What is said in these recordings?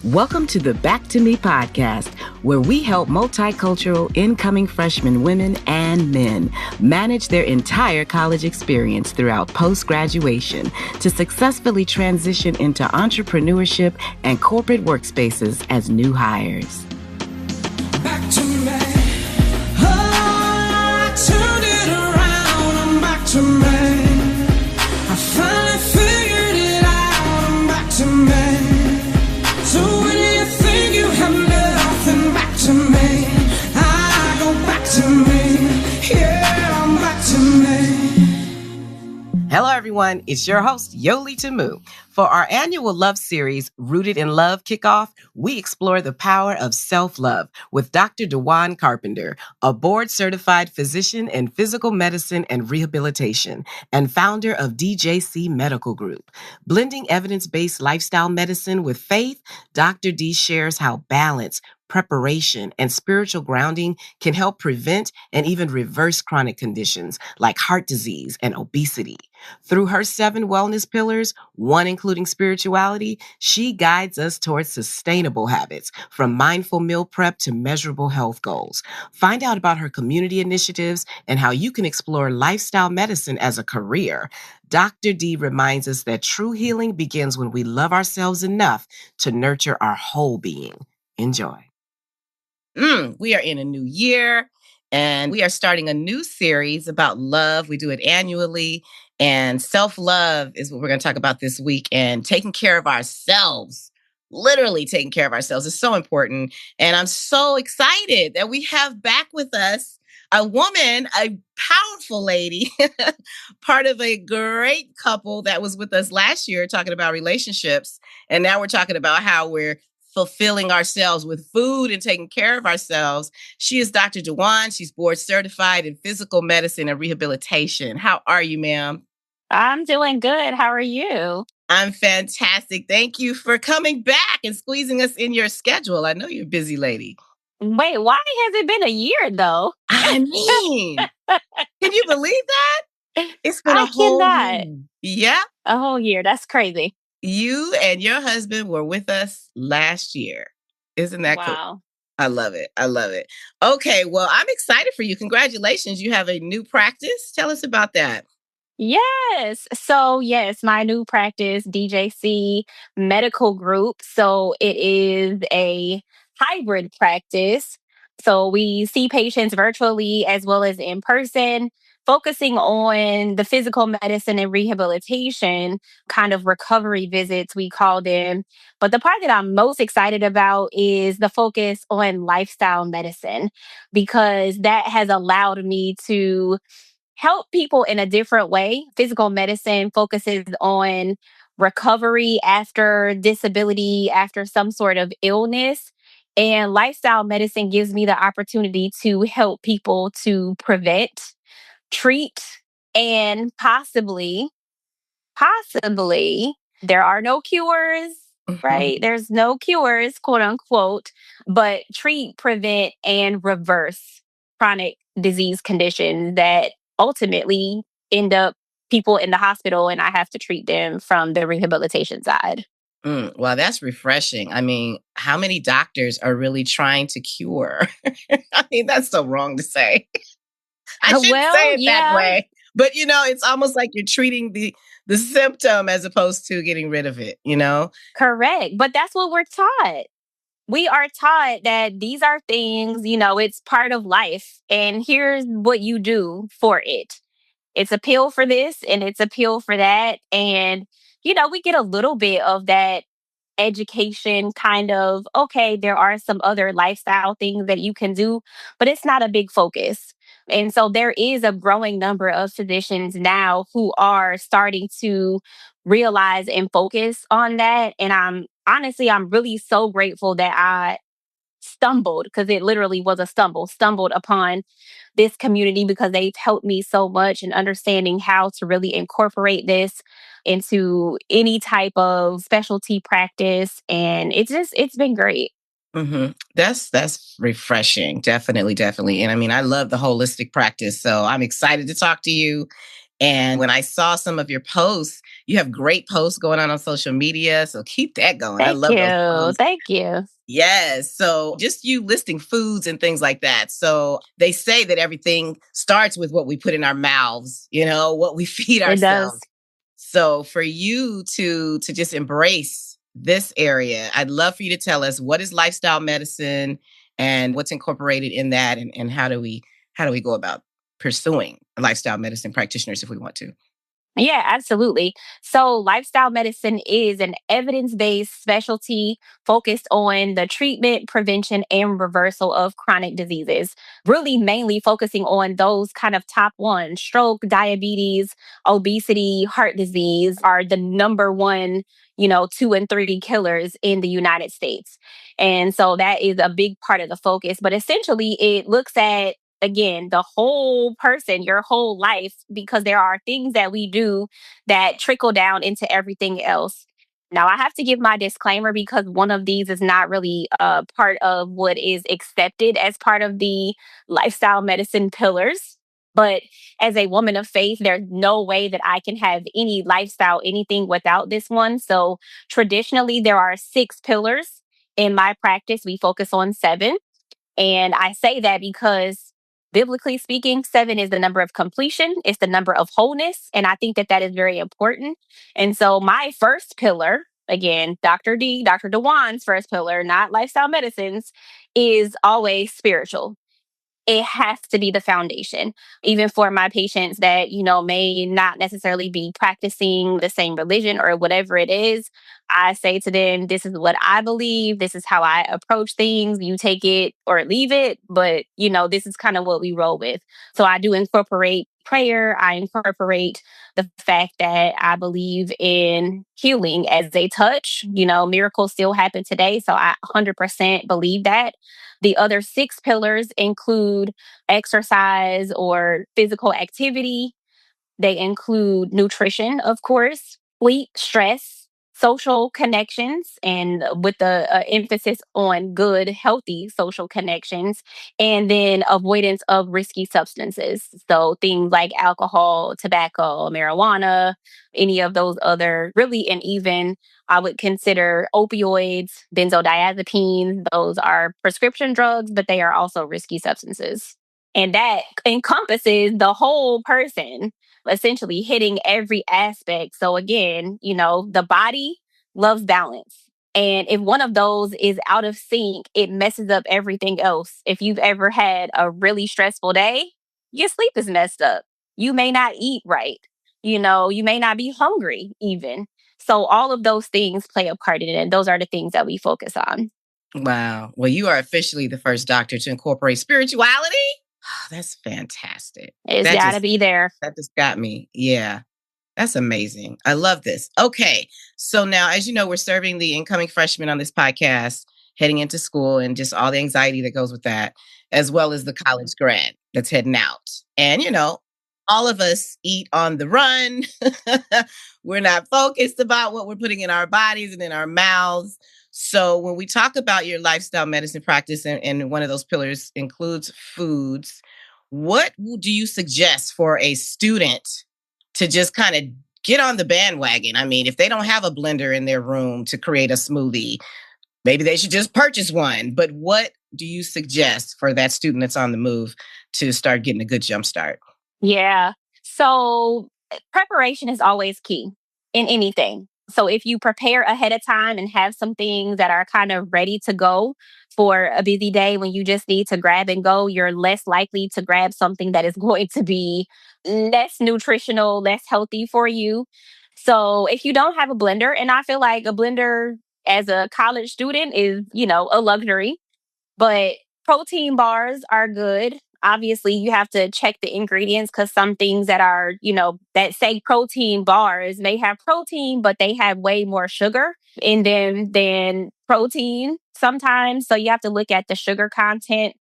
Welcome to the Back to Me podcast, where we help multicultural incoming freshman women and men manage their entire college experience throughout post-graduation to successfully transition into entrepreneurship and corporate workspaces as new hires. Back to me. Oh, I turned it around. I'm back to me. I finally figured it out. I'm back to me. So when you think you have nothing, back to me. I go back to me. Yeah, I'm back to me. Hello, everyone. It's your host, Yoli Tamu. For our annual love series, Rooted in Love Kickoff, we explore the power of self-love with Dr. Dewan Carpenter, a board-certified physician in physical medicine and rehabilitation and founder of DJC Medical Group. Blending evidence-based lifestyle medicine with faith, Dr. D shares how balance, preparation, and spiritual grounding can help prevent and even reverse chronic conditions like heart disease and obesity. Through her 7 wellness pillars, one including spirituality, she guides us towards sustainable habits, from mindful meal prep to measurable health goals. Find out about her community initiatives and how you can explore lifestyle medicine as a career. Dr. D reminds us that true healing begins when we love ourselves enough to nurture our whole being. Enjoy. We are in a new year, and we are starting a new series about love. We do it annually, and self-love is what we're going to talk about this week, and taking care of ourselves. Literally taking care of ourselves is so important, and I'm so excited that we have back with us a woman, a powerful lady, part of a great couple that was with us last year talking about relationships, and now we're talking about how we're fulfilling ourselves with food and taking care of ourselves. She is Dr. Dewan. She's board certified in physical medicine and rehabilitation. How are you, ma'am? I'm doing good. How are you? I'm fantastic. Thank you for coming back and squeezing us in your schedule. I know you're a busy lady. Wait, why has it been a year though? I mean, can you believe that? It's been I a whole cannot. year. Yeah. A whole year. That's crazy. You and your husband were with us last year. Isn't that cool? Wow. I love it. I love it. Okay, well, I'm excited for you. Congratulations. You have a new practice. Tell us about that. Yes. So, yes, my new practice, DJC Medical Group. So, it is a hybrid practice. So, we see patients virtually as well as in person, focusing on the physical medicine and rehabilitation kind of recovery visits, we call them. But the part that I'm most excited about is the focus on lifestyle medicine, because that has allowed me to help people in a different way. Physical medicine focuses on recovery after disability, after some sort of illness. And lifestyle medicine gives me the opportunity to help people to prevent, treat, and possibly, there are no cures, right? There's no cures, quote unquote, but treat, prevent, and reverse chronic disease conditions that ultimately end up people in the hospital, and I have to treat them from the rehabilitation side. Well, that's refreshing. I mean, how many doctors are really trying to cure? I mean, that's so wrong to say. I shouldn't say it that way. But, it's almost like you're treating the symptom as opposed to getting rid of it, Correct. But that's what we're taught. We are taught that these are things, it's part of life. And here's what you do for it. It's a pill for this and it's a pill for that. And, we get a little bit of that education kind of, okay, there are some other lifestyle things that you can do, but it's not a big focus. And so there is a growing number of physicians now who are starting to realize and focus on that. And I'm really so grateful that I stumbled, because it literally was a stumbled upon this community, because they've helped me so much in understanding how to really incorporate this into any type of specialty practice. And it's been great. Mm-hmm. That's refreshing. Definitely. And I mean, I love the holistic practice. So I'm excited to talk to you. And when I saw some of your posts, you have great posts going on social media. So keep that going. I Thank love those you. posts. Thank you. Yes. So just you listing foods and things like that. So they say that everything starts with what we put in our mouths, what we feed It does. ourselves. So for you to just embrace this area, I'd love for you to tell us what is lifestyle medicine and what's incorporated in that, and how do we go about pursuing lifestyle medicine practitioners if we want to. Yeah, absolutely. So, lifestyle medicine is an evidence based specialty focused on the treatment, prevention, and reversal of chronic diseases, really mainly focusing on those kind of top ones. Stroke, diabetes, obesity, heart disease are the number one, 2 and 3 killers in the United States. And so that is a big part of the focus. But essentially, it looks at again, the whole person, your whole life, because there are things that we do that trickle down into everything else. Now, I have to give my disclaimer because one of these is not really part of what is accepted as part of the lifestyle medicine pillars. But as a woman of faith, there's no way that I can have any lifestyle, anything without this one. So traditionally, there are 6 pillars. In my practice, we focus on 7. And I say that because biblically speaking, 7 is the number of completion, it's the number of wholeness. And I think that that is very important. And so my first pillar, again, Dr. Dewan's first pillar, not lifestyle medicines, is always spiritual. It has to be the foundation. Even for my patients that, may not necessarily be practicing the same religion or whatever it is, I say to them, this is what I believe. This is how I approach things. You take it or leave it. But, this is kind of what we roll with. So I do incorporate prayer. I incorporate the fact that I believe in healing as a touch. Miracles still happen today. So I 100% believe that. The other 6 pillars include exercise or physical activity. They include nutrition, of course, sleep, stress, social connections, and with the emphasis on good, healthy social connections, and then avoidance of risky substances. So things like alcohol, tobacco, marijuana, any of those other really, and even I would consider opioids, benzodiazepines. Those are prescription drugs, but they are also risky substances. And that encompasses the whole person, essentially hitting every aspect. So again, the body loves balance. And if one of those is out of sync, it messes up everything else. If you've ever had a really stressful day, your sleep is messed up. You may not eat right. You may not be hungry even. So all of those things play a part in it. And those are the things that we focus on. Wow. Well, you are officially the first doctor to incorporate spirituality. Oh, that's fantastic. It's got to be there. That just got me. Yeah. That's amazing. I love this. Okay. So now, as you know, we're serving the incoming freshmen on this podcast, heading into school and just all the anxiety that goes with that, as well as the college grad that's heading out. And, all of us eat on the run. We're not focused about what we're putting in our bodies and in our mouths. So when we talk about your lifestyle medicine practice, and one of those pillars includes foods, what do you suggest for a student to just kind of get on the bandwagon? I mean, if they don't have a blender in their room to create a smoothie, maybe they should just purchase one. But what do you suggest for that student that's on the move to start getting a good jump start? Yeah. So preparation is always key in anything. So if you prepare ahead of time and have some things that are kind of ready to go for a busy day when you just need to grab and go, you're less likely to grab something that is going to be less nutritional, less healthy for you. So if you don't have a blender, and I feel like a blender as a college student is, a luxury, but protein bars are good. Obviously, you have to check the ingredients because some things that are, that say protein bars may have protein, but they have way more sugar in them than protein sometimes. So you have to look at the sugar content.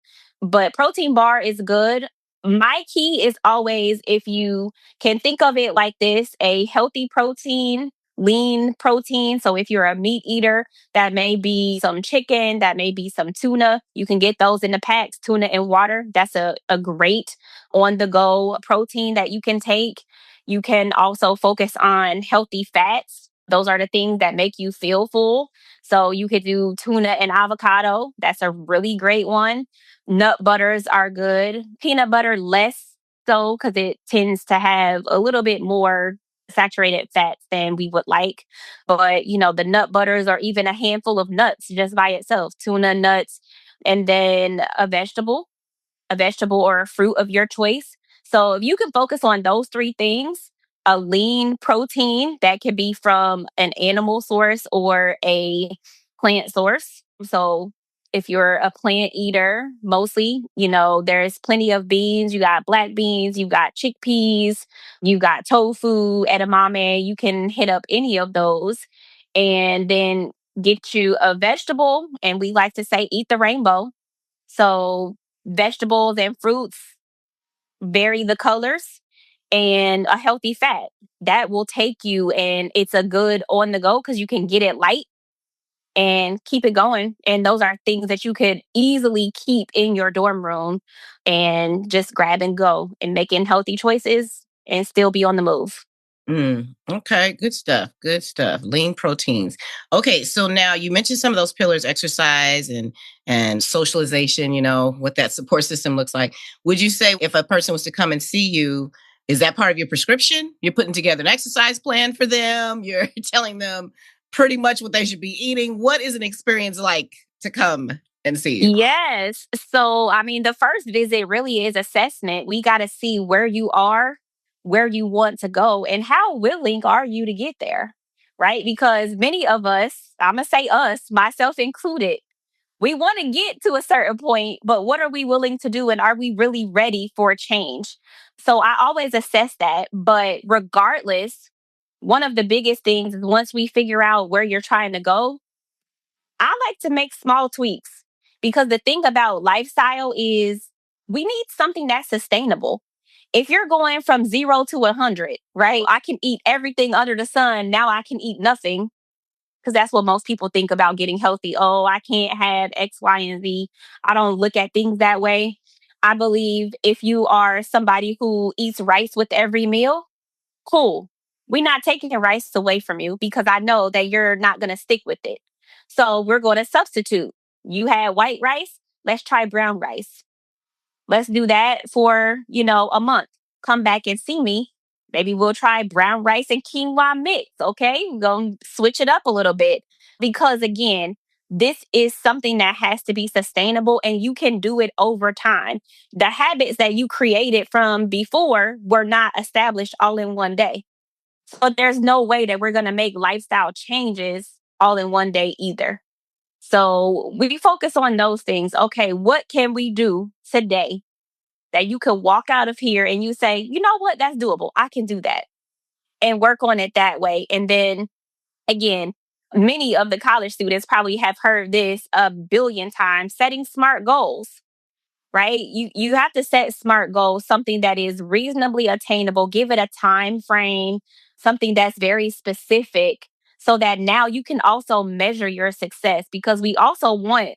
But protein bar is good. My key is always, if you can think of it like this, a healthy protein, lean protein. So if you're a meat eater, that may be some chicken, that may be some tuna. You can get those in the packs, tuna and water. That's a great on the go protein that you can take. You can also focus on healthy fats. Those are the things that make you feel full. So you could do tuna and avocado. That's a really great one. Nut butters are good. Peanut butter, less so, because it tends to have a little bit more saturated fats than we would like. But, the nut butters or even a handful of nuts just by itself, tuna, nuts, and then a vegetable or a fruit of your choice. So if you can focus on those three things, a lean protein that could be from an animal source or a plant source. So if you're a plant eater, mostly, there's plenty of beans. You got black beans, you got chickpeas, you got tofu, edamame. You can hit up any of those and then get you a vegetable. And we like to say, eat the rainbow. So vegetables and fruits vary the colors, and a healthy fat that will take you, and it's a good on the go because you can get it light and keep it going. And those are things that you could easily keep in your dorm room and just grab and go and making healthy choices and still be on the move. Okay, good stuff. Good stuff. Lean proteins. Okay, so now you mentioned some of those pillars: exercise and socialization. What that support system looks like. Would you say if a person was to come and see you, is that part of your prescription? You're putting together an exercise plan for them. You're telling them pretty much what they should be eating. What is an experience like to come and see you? Yes. So, the first visit really is assessment. We got to see where you are, where you want to go, and how willing are you to get there, right? Because many of us, I'm going to say us, myself included, we want to get to a certain point, but what are we willing to do? And are we really ready for a change? So I always assess that. But regardless, one of the biggest things is once we figure out where you're trying to go, I like to make small tweaks, because the thing about lifestyle is we need something that's sustainable. If you're going from 0 to 100, right? I can eat everything under the sun. Now I can eat nothing, because that's what most people think about getting healthy. Oh, I can't have X, Y, and Z. I don't look at things that way. I believe if you are somebody who eats rice with every meal, cool. We're not taking rice away from you, because I know that you're not going to stick with it. So we're going to substitute. You had white rice. Let's try brown rice. Let's do that for, a month. Come back and see me. Maybe we'll try brown rice and quinoa mix. Okay. We're going to switch it up a little bit, because again, this is something that has to be sustainable and you can do it over time. The habits that you created from before were not established all in one day. So there's no way that we're going to make lifestyle changes all in one day either. So we focus on those things. Okay, what can we do today that you can walk out of here and you say, you know what, that's doable. I can do that, and work on it that way. And then again, many of the college students probably have heard this a billion times: setting smart goals, right? You have to set smart goals, something that is reasonably attainable, give it a time frame, something that's very specific, so that now you can also measure your success, because we also want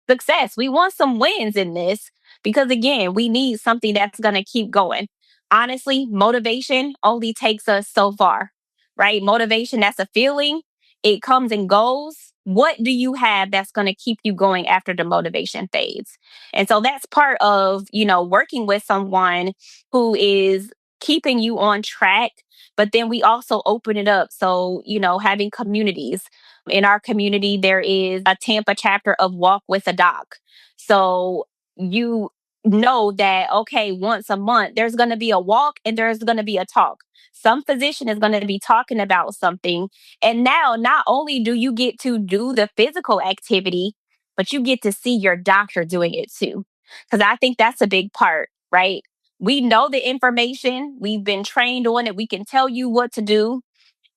success. We want some wins in this, because again, we need something that's going to keep going. Honestly, motivation only takes us so far, right? Motivation, that's a feeling. It comes and goes. What do you have that's going to keep you going after the motivation fades? And so that's part of, working with someone who is keeping you on track. But then we also open it up. So, having communities. In our community, there is a Tampa chapter of Walk with a Doc. So you know that, okay, once a month, there's going to be a walk and there's going to be a talk. Some physician is going to be talking about something. And now, not only do you get to do the physical activity, but you get to see your doctor doing it too. Because I think that's a big part, right? We know the information, we've been trained on it, we can tell you what to do,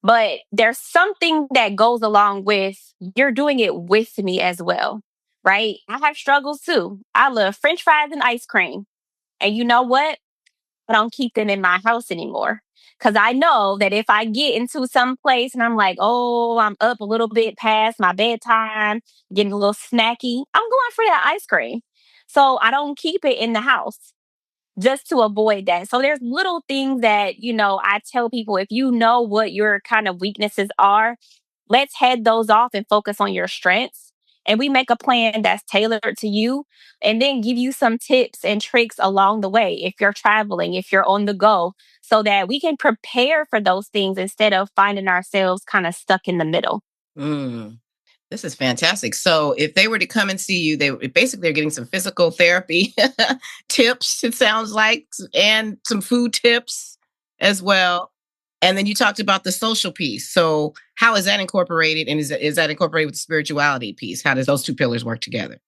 but there's something that goes along with you're doing it with me as well, right? I have struggles too. I love French fries and ice cream. And you know what? I don't keep them in my house anymore. Because I know that if I get into some place and I'm like, oh, I'm up a little bit past my bedtime, getting a little snacky, I'm going for that ice cream. So I don't keep it in the house. just to avoid that. So there's little things that, I tell people, if you know what your kind of weaknesses are, let's head those off and focus on your strengths. And we make a plan that's tailored to you and then give you some tips and tricks along the way if you're traveling, if you're on the go, so that we can prepare for those things instead of finding ourselves kind of stuck in the middle. Mm. This is fantastic. So if they were to come and see you, they're getting some physical therapy tips, it sounds like, and some food tips as well. And then you talked about the social piece. So how is that incorporated? And is that incorporated with the spirituality piece? How does those two pillars work together?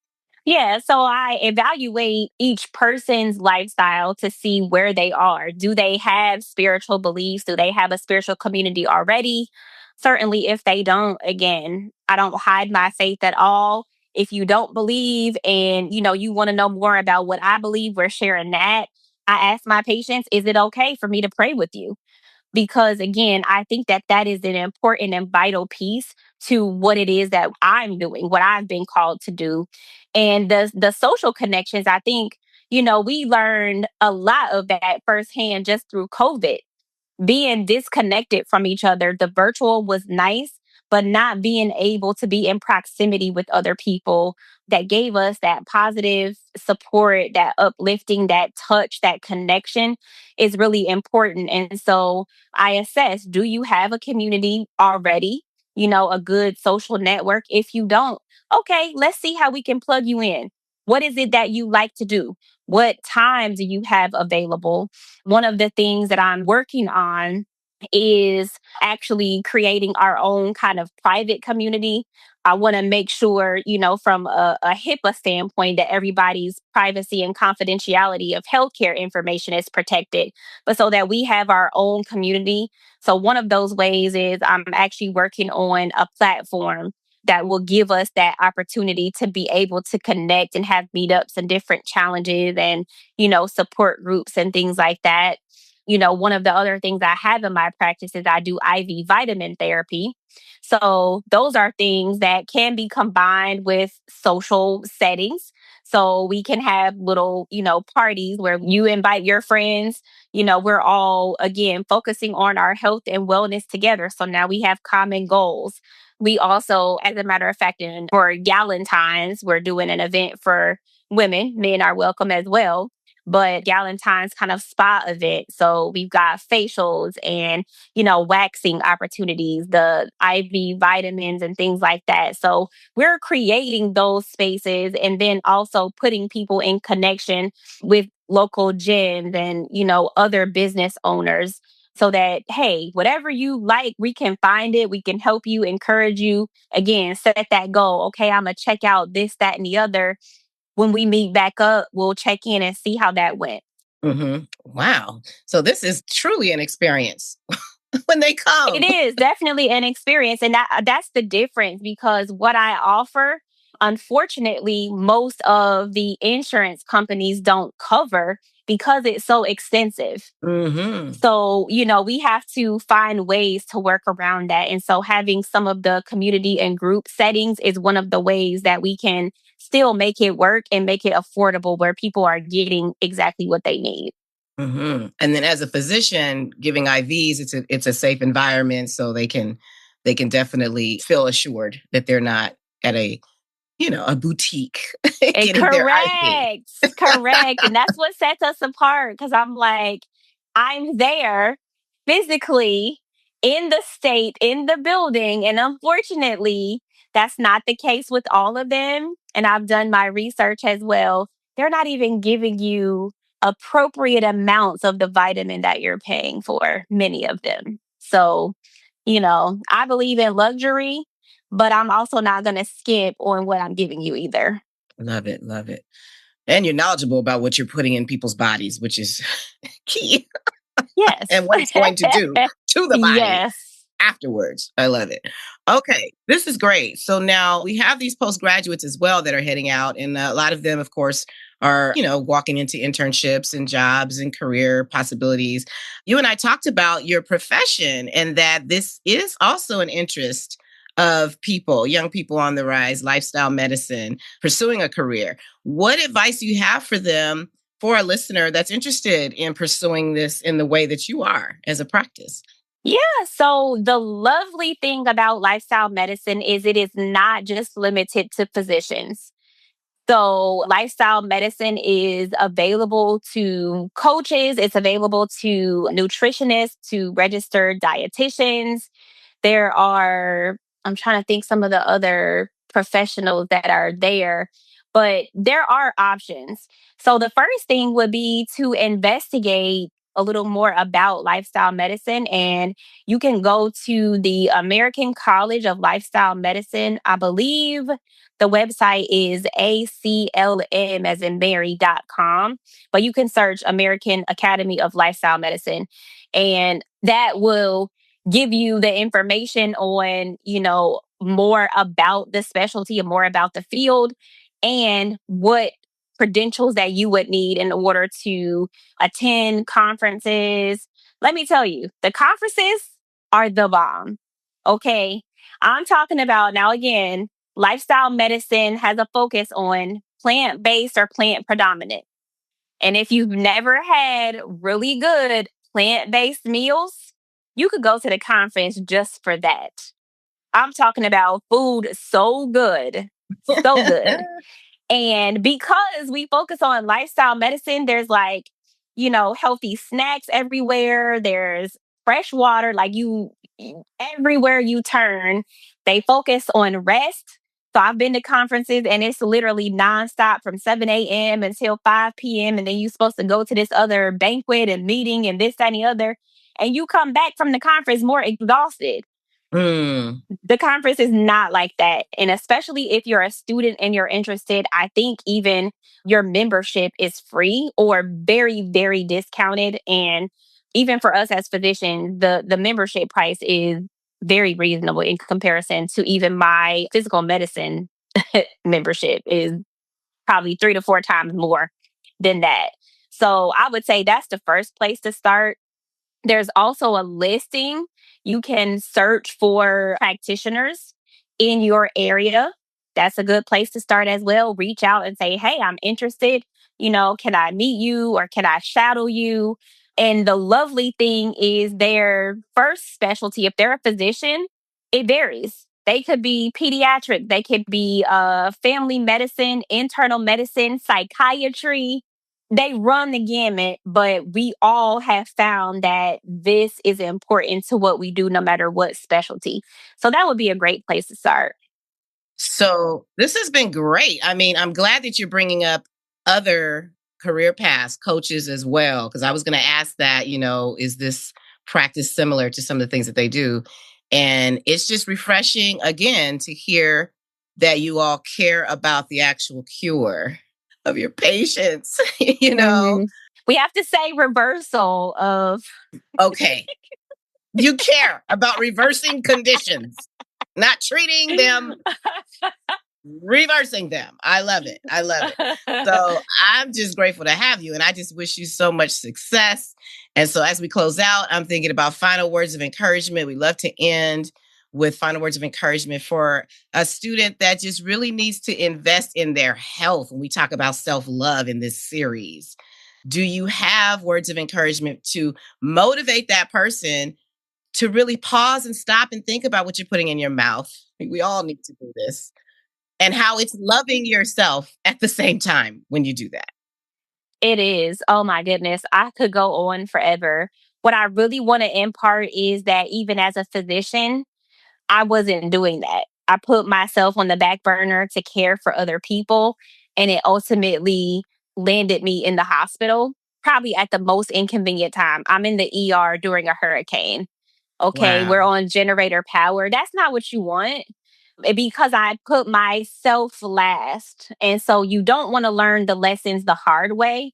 Yeah, so I evaluate each person's lifestyle to see where they are. Do they have spiritual beliefs? Do they have a spiritual community already? Certainly, if they don't, again, I don't hide my faith at all. If you don't believe and you want to know more about what I believe, we're sharing that. I ask my patients, is it okay for me to pray with you? Because again, I think that that is an important and vital piece to what it is that I'm doing, what I've been called to do. And the social connections, I think, we learned a lot of that firsthand just through COVID, being disconnected from each other. The virtual was nice, but not being able to be in proximity with other people that gave us that positive support, that uplifting, that touch, that connection is really important. And so I assess, do you have a community already? A good social network. If you don't, okay, let's see how we can plug you in. What is it that you like to do? What time do you have available? One of the things that I'm working on is actually creating our own kind of private community. I want to make sure, from a HIPAA standpoint, that everybody's privacy and confidentiality of healthcare information is protected, but so that we have our own community. So one of those ways is I'm actually working on a platform that will give us that opportunity to be able to connect and have meetups and different challenges and, support groups and things like that. One of the other things I have in my practice is I do IV vitamin therapy. So those are things that can be combined with social settings. So we can have little, parties where you invite your friends. We're all, again, focusing on our health and wellness together. So now we have common goals. We also, as a matter of fact, for Galentine's, we're doing an event for women. Men are welcome as well. But Galentine's kind of spa event. So we've got facials and, waxing opportunities, the IV vitamins and things like that. So we're creating those spaces and then also putting people in connection with local gyms and, other business owners so that, hey, whatever you like, we can find it. We can help you, encourage you. Again, set that goal. Okay, I'm going to check out this, that, and the other. When we meet back up, we'll check in and see how that went. Mm-hmm. Wow. So this is truly an experience when they come. It is definitely an experience. And that's the difference, because what I offer, unfortunately, most of the insurance companies don't cover because it's so extensive. Mm-hmm. So, we have to find ways to work around that. And so having some of the community and group settings is one of the ways that we can still make it work and make it affordable where people are getting exactly what they need. Mm-hmm. And then as a physician giving IVs, it's a safe environment, so they can definitely feel assured that they're not at a boutique getting their IV. Correct. And that's what sets us apart, because I'm like, I'm there physically in the state, in the building. And unfortunately, that's not the case with all of them. And I've done my research as well. They're not even giving you appropriate amounts of the vitamin that you're paying for, many of them. So, I believe in luxury, but I'm also not going to skip on what I'm giving you either. Love it. Love it. And you're knowledgeable about what you're putting in people's bodies, which is key. Yes. And what it's going to do to the body. Yes. Afterwards. I love it. Okay, this is great. So now we have these postgraduates as well that are heading out. And a lot of them, of course, are, walking into internships and jobs and career possibilities. You and I talked about your profession and that this is also an interest of people, young people on the rise, lifestyle medicine, pursuing a career. What advice do you have for them for a listener that's interested in pursuing this in the way that you are as a practice? Yeah. So the lovely thing about lifestyle medicine is it is not just limited to physicians. So lifestyle medicine is available to coaches. It's available to nutritionists, to registered dietitians. There are, I'm trying to think some of the other professionals that are there, but there are options. So the first thing would be to investigate a little more about lifestyle medicine. And you can go to the American College of Lifestyle Medicine. I believe the website is ACLM as in Mary.com, but you can search American Academy of Lifestyle Medicine. And that will give you the information on, more about the specialty and more about the field and what credentials that you would need in order to attend conferences. Let me tell you, the conferences are the bomb. Okay. I'm talking about now again, lifestyle medicine has a focus on plant-based or plant predominant. And if you've never had really good plant-based meals, you could go to the conference just for that. I'm talking about food so good, so good. And because we focus on lifestyle medicine, there's like, healthy snacks everywhere. There's fresh water, everywhere you turn, they focus on rest. So I've been to conferences and it's literally nonstop from 7 a.m. until 5 p.m. And then you're supposed to go to this other banquet and meeting and this, that, and the other. And you come back from the conference more exhausted. The conference is not like that. And especially if you're a student and you're interested, I think even your membership is free or very, very discounted. And even for us as physicians, the membership price is very reasonable in comparison to even my physical medicine membership is probably 3 to 4 times more than that. So I would say that's the first place to start. There's also a listing. You can search for practitioners in your area. That's a good place to start as well. Reach out and say, hey, I'm interested. Can I meet you or can I shadow you? And the lovely thing is their first specialty, if they're a physician, it varies. They could be pediatric, they could be family medicine, internal medicine, psychiatry. They run the gamut, but we all have found that this is important to what we do, no matter what specialty. So that would be a great place to start. So this has been great. I mean, I'm glad that you're bringing up other career paths, coaches as well, because I was going to ask that, is this practice similar to some of the things that they do? And it's just refreshing, again, to hear that you all care about the actual cure of your patients, We have to say reversal of. Okay. You care about reversing conditions, not treating them, reversing them. I love it. I love it. So I'm just grateful to have you. And I just wish you so much success. And so as we close out, I'm thinking about final words of encouragement. We love to end with final words of encouragement for a student that just really needs to invest in their health. When we talk about self-love in this series, do you have words of encouragement to motivate that person to really pause and stop and think about what you're putting in your mouth? We all need to do this. And how it's loving yourself at the same time when you do that. It is. Oh my goodness. I could go on forever. What I really want to impart is that even as a physician, I wasn't doing that. I put myself on the back burner to care for other people. And it ultimately landed me in the hospital, probably at the most inconvenient time. I'm in the ER during a hurricane. Okay, Wow. we're on generator power. That's not what you want because I put myself last. And so you don't want to learn the lessons the hard way.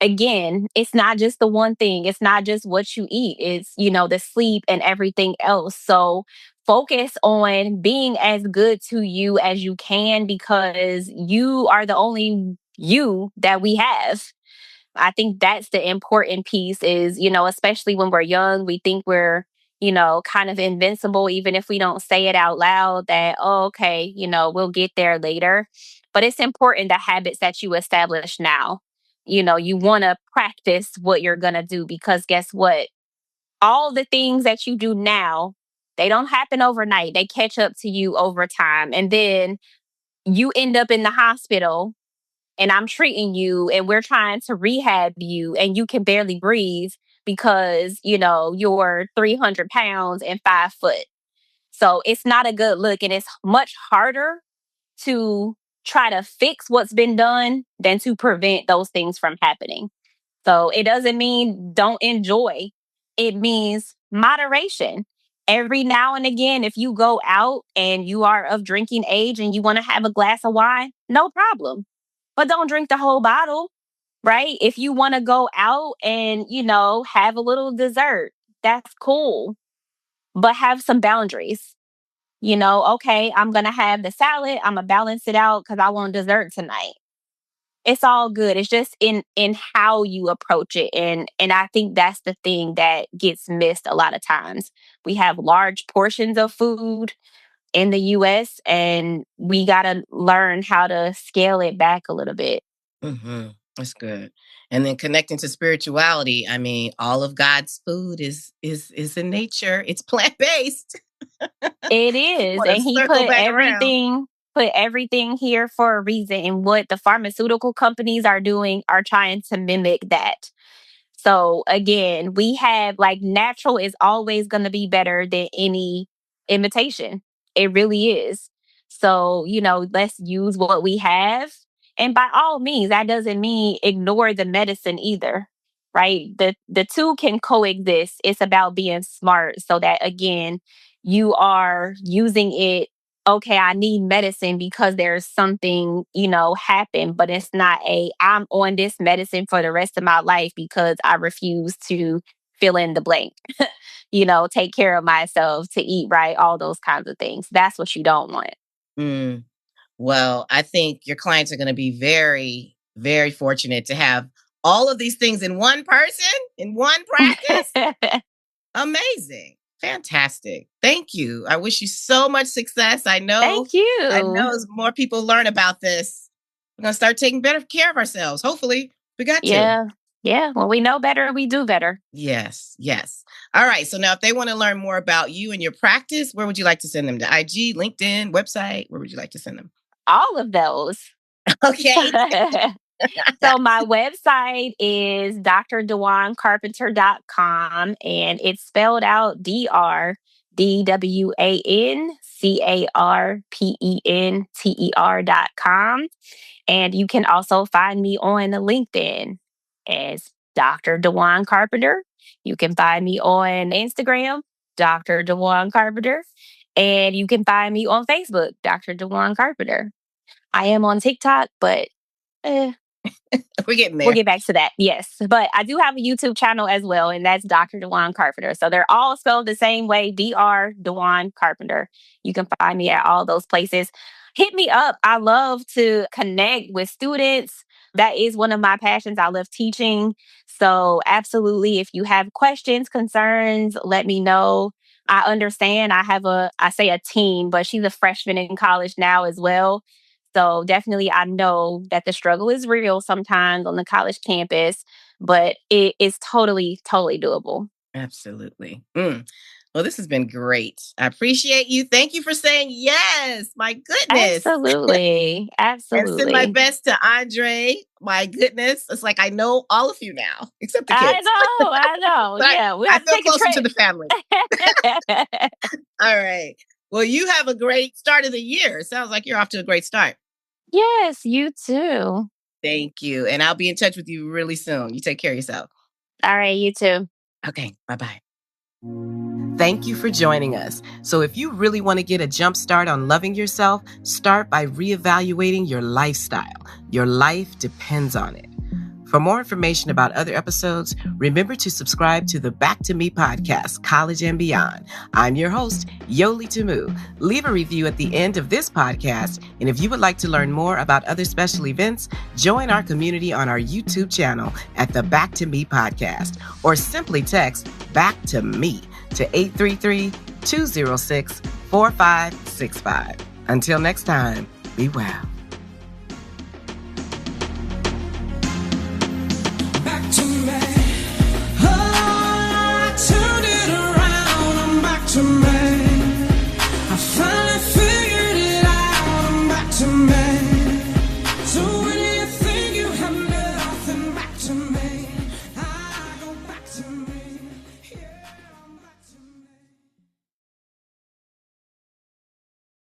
Again, it's not just the one thing. It's not just what you eat. It's, the sleep and everything else. So focus on being as good to you as you can because you are the only you that we have. I think that's the important piece is, especially when we're young, we think we're, kind of invincible, even if we don't say it out loud that, oh, okay, we'll get there later. But it's important the habits that you establish now you want to practice what you're going to do, because guess what? All the things that you do now, they don't happen overnight. They catch up to you over time. And then you end up in the hospital and I'm treating you and we're trying to rehab you and you can barely breathe because, you're 300 pounds and 5 foot. So it's not a good look, and it's much harder to try to fix what's been done than to prevent those things from happening. So it doesn't mean don't enjoy. It means moderation. Every now and again, if you go out and you are of drinking age and you want to have a glass of wine, no problem. But don't drink the whole bottle, right? If you want to go out and, have a little dessert, that's cool. But have some boundaries. Okay, I'm going to have the salad. I'm going to balance it out because I want dessert tonight. It's all good. It's just in how you approach it. And I think that's the thing that gets missed a lot of times. We have large portions of food in the US and we got to learn how to scale it back a little bit. Mm-hmm. That's good. And then connecting to spirituality. I mean, all of God's food is in nature. It's plant-based. It is. And he put everything here for a reason. And what the pharmaceutical companies are doing are trying to mimic that. So again, we have natural is always going to be better than any imitation. It really is. So, let's use what we have. And by all means, that doesn't mean ignore the medicine either, right? The two can coexist. It's about being smart so that, again, you are using it. Okay, I need medicine because there's something, happened, but it's not I'm on this medicine for the rest of my life because I refuse to fill in the blank, take care of myself, to eat right, all those kinds of things. That's what you don't want. Mm. Well, I think your clients are going to be very, very fortunate to have all of these things in one person, in one practice. Amazing. Fantastic. Thank you. I wish you so much success. I know. Thank you. I know as more people learn about this, we're going to start taking better care of ourselves. Hopefully, we got to. Yeah. Well, we know better. We do better. Yes. All right. So now if they want to learn more about you and your practice, where would you like to send them? To IG, LinkedIn, website? Where would you like to send them? All of those. Okay. So my website is drdewancarpenter.com, and it's spelled out DRDWANCARPENTER.com. And you can also find me on LinkedIn as Dr. Dewan Carpenter. You can find me on Instagram, Dr. Dewan Carpenter. And you can find me on Facebook, Dr. Dewan Carpenter. I am on TikTok, but we're getting there. We'll get back to that. Yes. But I do have a YouTube channel as well, and that's Dr. Dewan Carpenter. So they're all spelled the same way, Dr. Dewan Carpenter. You can find me at all those places. Hit me up. I love to connect with students. That is one of my passions. I love teaching. So absolutely, if you have questions, concerns, let me know. I understand. I say a teen, but she's a freshman in college now as well. So definitely, I know that the struggle is real sometimes on the college campus, but it is totally, totally doable. Absolutely. Well, this has been great. I appreciate you. Thank you for saying yes. My goodness. Absolutely. And send my best to Andre. My goodness. It's like I know all of you now, except the kids. I know. Yeah. I feel closer to the family. All right. Well, you have a great start of the year. It sounds like you're off to a great start. Yes, you too. Thank you. And I'll be in touch with you really soon. You take care of yourself. All right, you too. Okay, bye-bye. Thank you for joining us. So if you really want to get a jump start on loving yourself, start by reevaluating your lifestyle. Your life depends on it. For more information about other episodes, remember to subscribe to the Back to Me podcast, College and Beyond. I'm your host, Yoli Tamu. Leave a review at the end of this podcast. And if you would like to learn more about other special events, join our community on our YouTube channel at the Back to Me podcast, or simply text Back to Me to 833-206-4565. Until next time, be well.